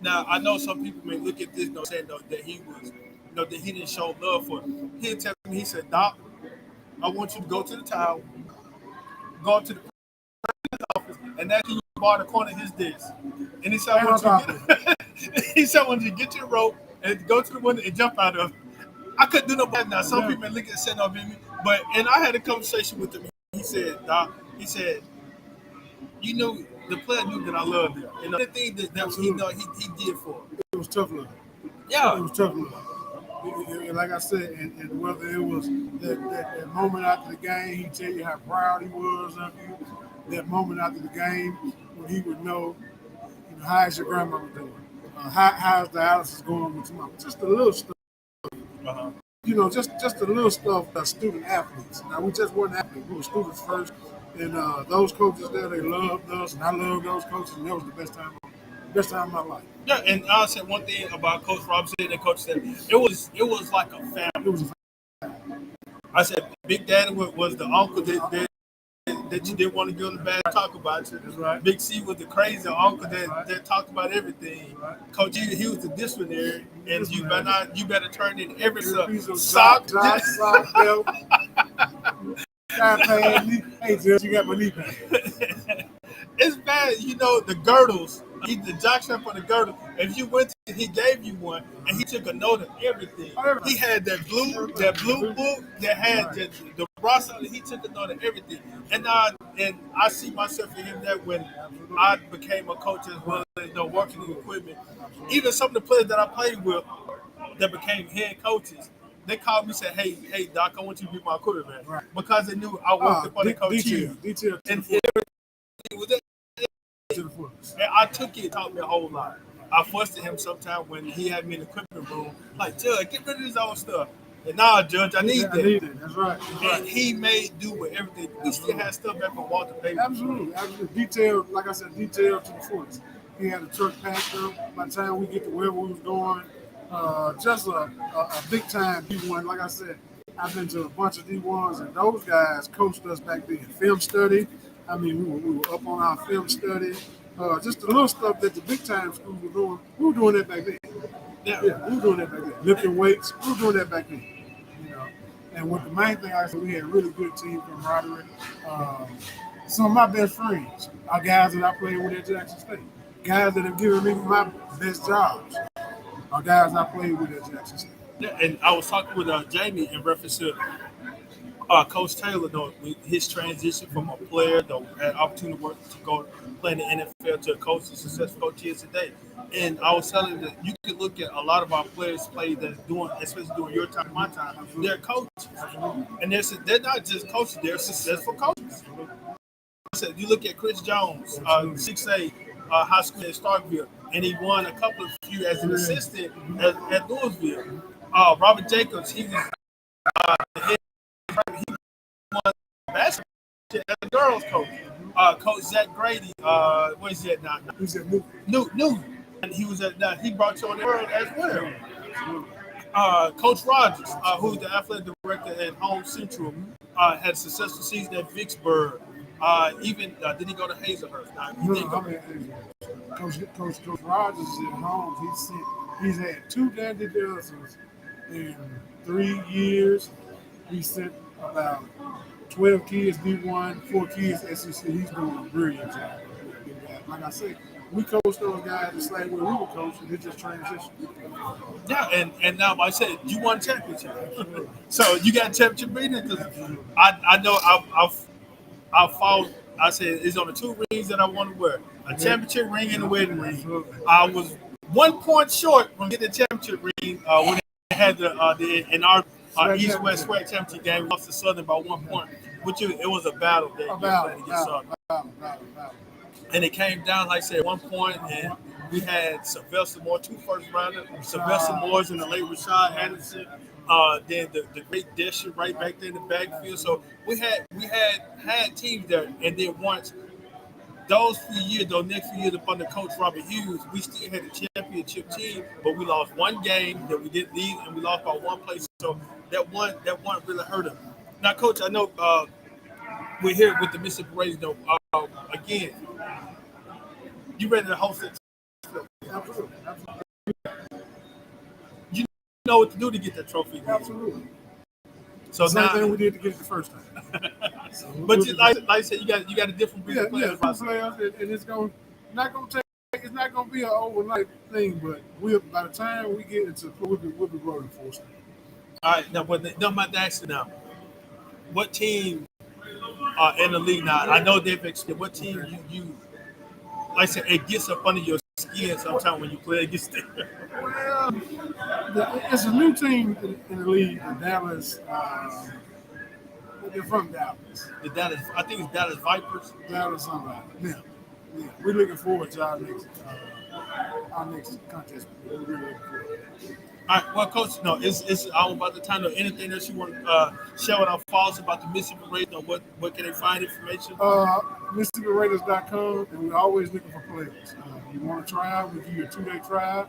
I know some people may look at this saying that he was, that he didn't show love for him. He'd tell me, he said, "Doc, I want you to go to the tower, go up to the president's office, and that's you bar the corner of his desk." And he said, I want you to get your rope and go to the window and jump out of it. I couldn't do no better. Now, some people may look at saying, "No, baby," and I had a conversation with him. He said, "Doc," he said, the player knew that I loved him. You know, the thing that he did for him. It was tough love. Yeah. It was tough love. Like I said, and whether it was that moment after the game, he'd tell you how proud he was of you. That moment after the game when he would know, how's your grandmama doing? How's the Alice going with your mama? Just the little stuff. Uh-huh. Just the little stuff that student athletes. Now, we just weren't athletes. We were students first. And those coaches there, they loved us, and I loved those coaches, and that was the best time of my life. Yeah, and I'll say one thing about Coach Robinson and Coach Stephen. It was like a family. It was I said Big Daddy was the uncle that you didn't want to get on the bad talk about you. That's right. Big C was the crazy uncle that, Right. that talked about everything. Right. Coach E, he was the disciplinary, and you better turn in every piece of sock. sock, belt. Hey, Judge, you got my knee pad. It's bad, the girdles. The jock strap on the girdle. If you went to, he gave you one, and he took a note of everything. He had that blue book that had the Ross on it. He took a note of everything. And I see myself in him that when I became a coach as well as working in equipment, even some of the players that I played with that became head coaches, they called me and said, hey, Doc, I want you to be my quarterback. Right. Because they knew I worked up on the coach. Detail. And everything was that. To the fullest. And I took it, taught me a whole lot. I fussed at him sometime when he had me in the equipment room, like, Judge, get rid of this old stuff. And nah, Judge, I need that. That's right. And he made do with everything. We still had stuff back on Walter Baby. Absolutely. Detailed, like I said, detailed to the fullest. He had a truck packed up. By the time we get to wherever we was going, just a big time D1. Like I said, I've been to a bunch of D1s, and those guys coached us back then. Film study. I mean, we were up on our film study. Just the little stuff that the big time schools were doing. We were doing that back then. Yeah, we were doing that back then. Lifting weights, we were doing that back then. And with the main thing, I said, we had a really good team camaraderie. Some of my best friends are guys that I played with at Jackson State. Guys that have given me my best jobs are guys I played with at Jackson State. Yeah, and I was talking with Jamie in reference to Coach Taylor, his transition from a player that had opportunity to work to go play in the NFL to a coach, a successful coach he is today. And I was telling him that you can look at a lot of our players play that's doing, especially during your time, my time, they're coaches. And they're not just coaches, they're successful coaches. I said, you look at Chris Jones, 6A high school at Starkville, and he won a couple of few as an assistant at Louisville. Robert Jacobs, he was the head. He won basketball as a girls coach. Coach Zach Grady, what is that now? He's at Newton. And he was he brought you on the world as well. Coach Rogers, who's the athletic director at Home Central, had a successful season at Vicksburg. Even did he go to Hazelhurst? Coach Rogers is at Home. He's had 2 Dandy Dozens in 3 years. He sent about 12 kids D1, 4 kids SEC. He's doing a brilliant job. Like I said, we coached those guys the same way we were coaching. They just transitioned. Yeah, and now I said you won championship, so you got championship beating. I know I fought. I said it's on the 2 rings that I want to wear: a championship ring and a wedding ring. I was 1 point short from getting the championship ring when they had in our East-West SWAC championship game. We lost to Southern by 1 point, which it was a battle that and it came down, like I said, 1 point, and we had Sylvester Moore, 2 first rounders, Sylvester Moore's and the late Rashad Anderson, then the great Desha right back there in the backfield. So we had teams there, and then once those next few years up under Coach Robert Hughes, we still had a championship team, but we lost 1 game that we didn't need, and we lost by 1 place. So that one really hurt us. Now, Coach, I know we're here with the Mississippi Rays. Again, you ready to host it? Absolutely. You know what to do to get that trophy. Absolutely. So same now, thing we did to get it the first time. But like I said, you got a different breed of players. Players, and it's not gonna be an overnight thing. But by the time we get into, we'll be rolling full steam. All right, now, but I'm about to ask you now, what team in the league now? I know they've experienced. What team like I said, it gets up under your skin sometimes when you play against them. Well, it's a new team in the league, the Dallas. They're from Dallas. I think it's Dallas Vipers. Dallas somebody. Yeah. We're looking forward to our next contest. We're really looking forward. All right, well, Coach, no, it's all about the time. Anything that you want to share with our followers about the Mississippi Raiders, or what can they find information? MississippiRaiders.com, and we're always looking for players. You want to try out, we give you a 2-day trial.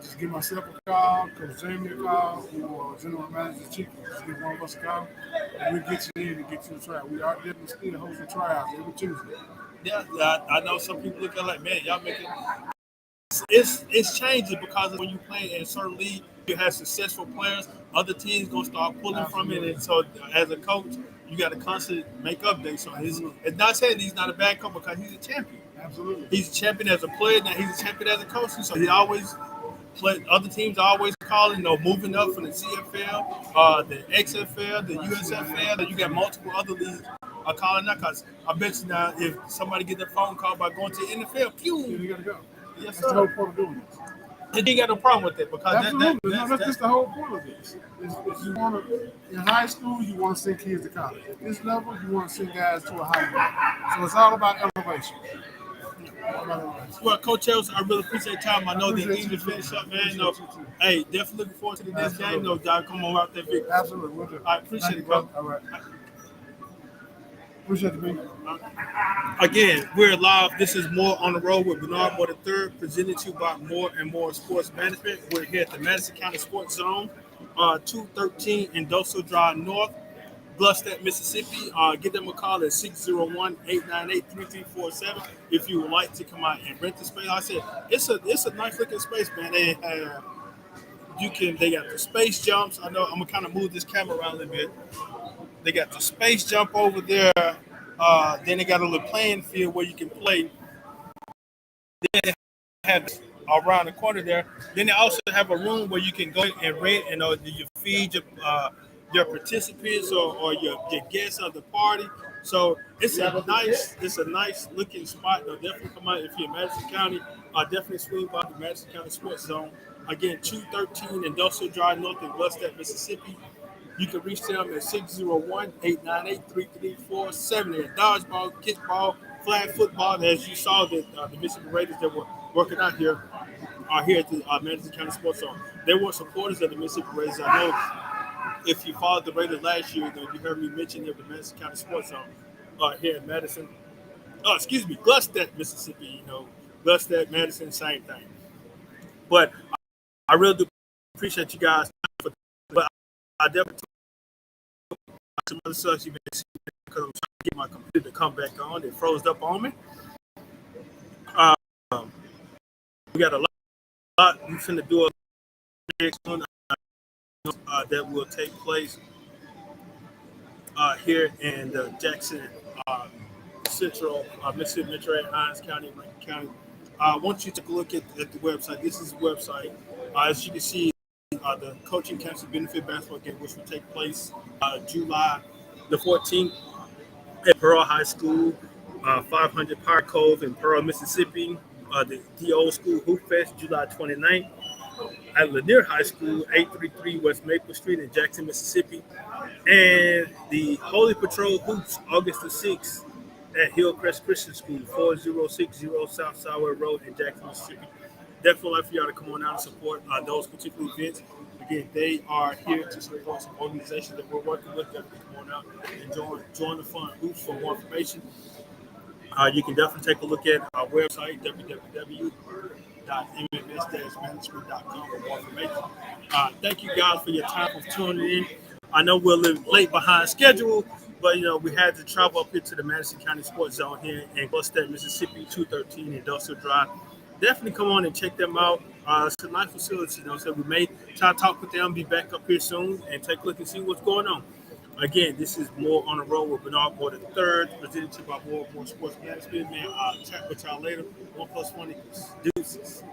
Just give myself a call, Coach Jamie a call, or General Manager Chief. Just give one of us a call, and we'll get you in and get you a trial. We are definitely still hosting trials every Tuesday. Yeah, I know some people look at it like, man, y'all making it's changing because when you play in a certain league, you have successful players. Other teams gonna start pulling from it, and so as a coach, you got to constantly make updates. So it's not saying he's not a bad coach because he's a champion. Absolutely, he's a champion as a player. Now he's a champion as a coach. So he always play. Other teams are always calling, moving up from the CFL, the XFL, the USFL. And you got multiple other leagues are calling that because I bet you now if somebody get their phone call by going to the NFL, yeah, you gotta go. Yes, that's the whole point of doing this. And he got no problem with it because absolutely, that's just the whole point of this. Is you want to in high school, you want to send kids to college. At this level, you want to send guys to a high level. So it's all about elevation. Well, Coach Ellis, I really appreciate your time. I know that you to finish up, man. Hey, definitely looking forward to the next game. No, y'all come on out there big. Absolutely, we'll do. I appreciate it, bro. All right. Appreciate it, man. Again, we're live. This is More on the Road with Bernard Moore III, presented to you by More and More Sports Management. We're here at the Madison County Sports Zone, 213 Industrial Drive North, Gluckstadt, Mississippi. Give them a call at 601-898-3347 if you would like to come out and rent the space. Like I said, it's a nice looking space, man. They got the space jumps. I know I'm gonna kind of move this camera around a little bit. They got the space jump over there. Then they got a little playing field where you can play. Then they have around the corner there. Then they also have a room where you can go and rent and you feed your participants or your guests of the party. So it's a nice looking spot. They'll definitely come out if you're in Madison County. Definitely swing by the Madison County Sports Zone. Again, 213 Industrial Drive North in Gluckstadt, Mississippi. You can reach them at 601-898-3347. Dodgeball, kickball, flag football. As you saw, the Mississippi Raiders that were working out here are here at the Madison County Sports Zone. They were supporters of the Mississippi Raiders. I know if you followed the Raiders last year, you heard me mention the Madison County Sports Zone here in Madison. Gluckstadt, Mississippi. Gluckstadt, Madison, same thing. But I really do appreciate you guys. But I definitely some other stuff you've been seeing because I'm trying to get my computer to come back on. It froze up on me. We got a lot. We're finna do a next one that will take place here in Jackson Central, Mississippi Metro, Hinds County, Rankin County. I want you to take a look at the website. This is the website. As you can see, the Coaching Council Benefit Basketball Game, which will take place July the 14th at Pearl High School, 500 Park Cove in Pearl, Mississippi. The Old School Hoop Fest, July 29th at Lanier High School, 833 West Maple Street in Jackson, Mississippi. And the Holy Patrol Hoops, August the 6th at Hillcrest Christian School, 4060 South Sour Road in Jackson, Mississippi. Definitely like for y'all to come on out and support those particular events. Again, they are here to support some organizations that we're working with. Definitely come on out and join the fun. Hoops for more information. You can definitely take a look at our website, www.mms-management.com for more information. Thank you guys for your time for tuning in. I know we're a little late behind schedule, but we had to travel up here to the Madison County Sports Zone here in Gluckstadt, Mississippi, 213 Industrial Drive. Definitely come on and check them out. It's a nice facility. So we may try to talk with them, be back up here soon, and take a look and see what's going on. Again, this is More on the Road with Bernard Moore III, presented to you by More Sports Management. Man, I'll chat with y'all later. 1+1 = deuces.